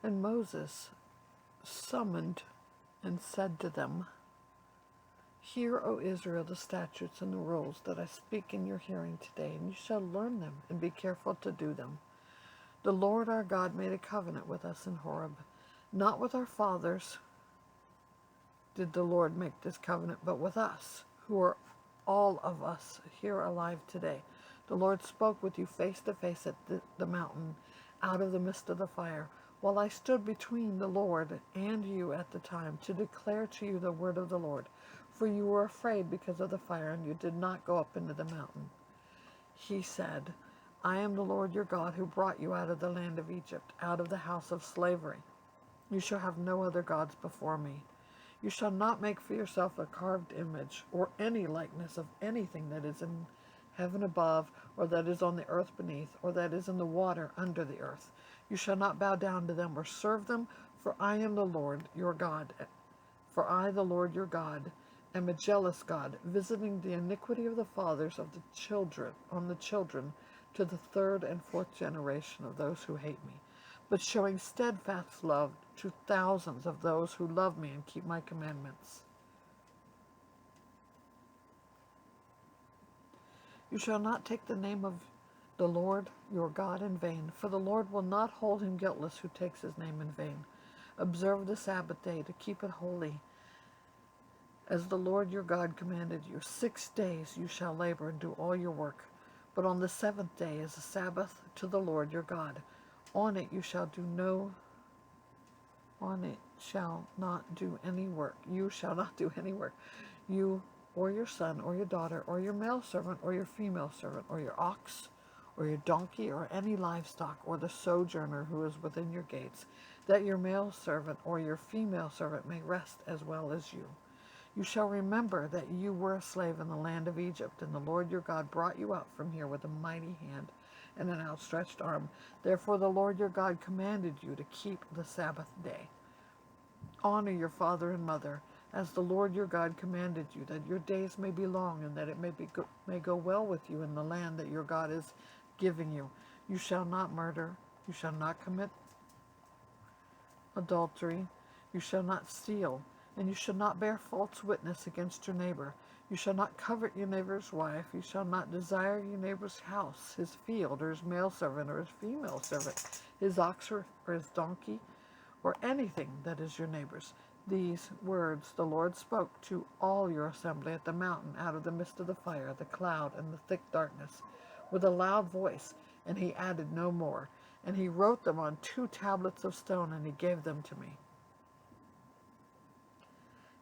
And Moses summoned and said to them, Hear, O Israel, the statutes and the rules that I speak in your hearing today, and you shall learn them and be careful to do them. The Lord our God made a covenant with us in Horeb. Not with our fathers did the Lord make this covenant, but with us, who are all of us here alive today. The Lord spoke with you face to face at the mountain, out of the midst of the fire, while I stood between the Lord and you at the time, to declare to you the word of the Lord. For you were afraid because of the fire, and you did not go up into the mountain. He said, I am the Lord your God, who brought you out of the land of Egypt, out of the house of slavery. You shall have no other gods before me. You shall not make for yourself a carved image, or any likeness of anything that is in heaven above, or that is on the earth beneath, or that is in the water under the earth. You shall not bow down to them or serve them, for I am the Lord your God. For I, the Lord your God, am a jealous God, visiting the iniquity of the fathers of the children on the children to the third and fourth generation of those who hate me, but showing steadfast love to thousands of those who love me and keep my commandments. You shall not take the name of the Lord your God in vain, for the Lord will not hold him guiltless who takes his name in vain. Observe the Sabbath day to keep it holy, as the Lord your God commanded you. 6 days you shall labor and do all your work, but on the seventh day is a Sabbath to the Lord your God. On it shall not do any work. You shall not do any work. You or your son or your daughter or your male servant or your female servant or your ox or your donkey or any livestock or the sojourner who is within your gates, that your male servant or your female servant may rest as well as you. You shall remember that you were a slave in the land of Egypt, and the Lord your God brought you out from here with a mighty hand and an outstretched arm. Therefore the Lord your God commanded you to keep the Sabbath day. Honor your father and mother, as the Lord your God commanded you, that your days may be long, and that it may go well with you in the land that your God is giving you. You shall not murder. You shall not commit adultery. You shall not steal. And you shall not bear false witness against your neighbor. You shall not covet your neighbor's wife. You shall not desire your neighbor's house, his field, or his male servant, or his female servant, his ox or his donkey, or anything that is your neighbor's. These words the Lord spoke to all your assembly at the mountain out of the midst of the fire, the cloud, and the thick darkness, with a loud voice, and he added no more. And he wrote them on 2 tablets of stone, and he gave them to me.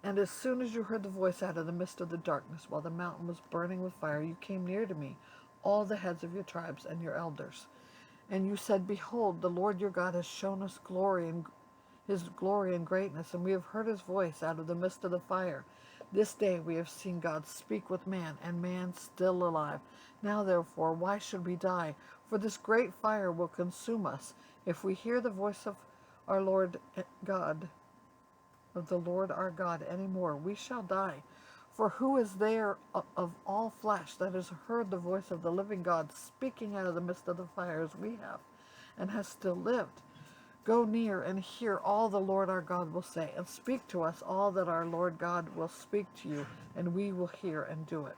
And as soon as you heard the voice out of the midst of the darkness, while the mountain was burning with fire, you came near to me, all the heads of your tribes and your elders. And you said, Behold, the Lord your God has shown us his glory and greatness, and we have heard his voice out of the midst of the fire. This day we have seen God speak with man, and man still alive. Now therefore, why should we die? For this great fire will consume us. If we hear the voice of our Lord God, of the Lord our God any more, we shall die. For who is there of all flesh that has heard the voice of the living God speaking out of the midst of the fire as we have, and has still lived? Go near and hear all the Lord our God will say, and speak to us all that our Lord God will speak to you, and we will hear and do it.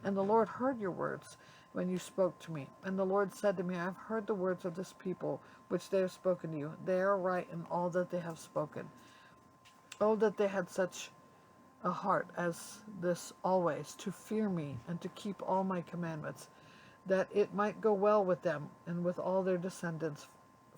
And the Lord heard your words when you spoke to me. And the Lord said to me, I have heard the words of this people which they have spoken to you. They are right in all that they have spoken. Oh, that they had such a heart as this always, to fear me and to keep all my commandments, that it might go well with them and with all their descendants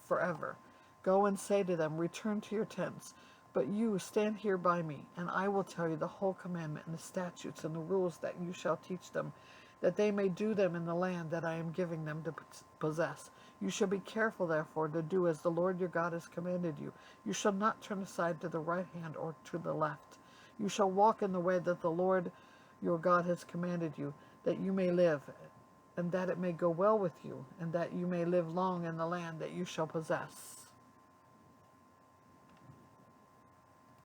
forever. Go and say to them, Return to your tents. But you stand here by me, and I will tell you the whole commandment and the statutes and the rules that you shall teach them, that they may do them in the land that I am giving them to possess. You shall be careful, therefore, to do as the Lord your God has commanded you. You shall not turn aside to the right hand or to the left. You shall walk in the way that the Lord your God has commanded you, that you may live, and that it may go well with you, and that you may live long in the land that you shall possess.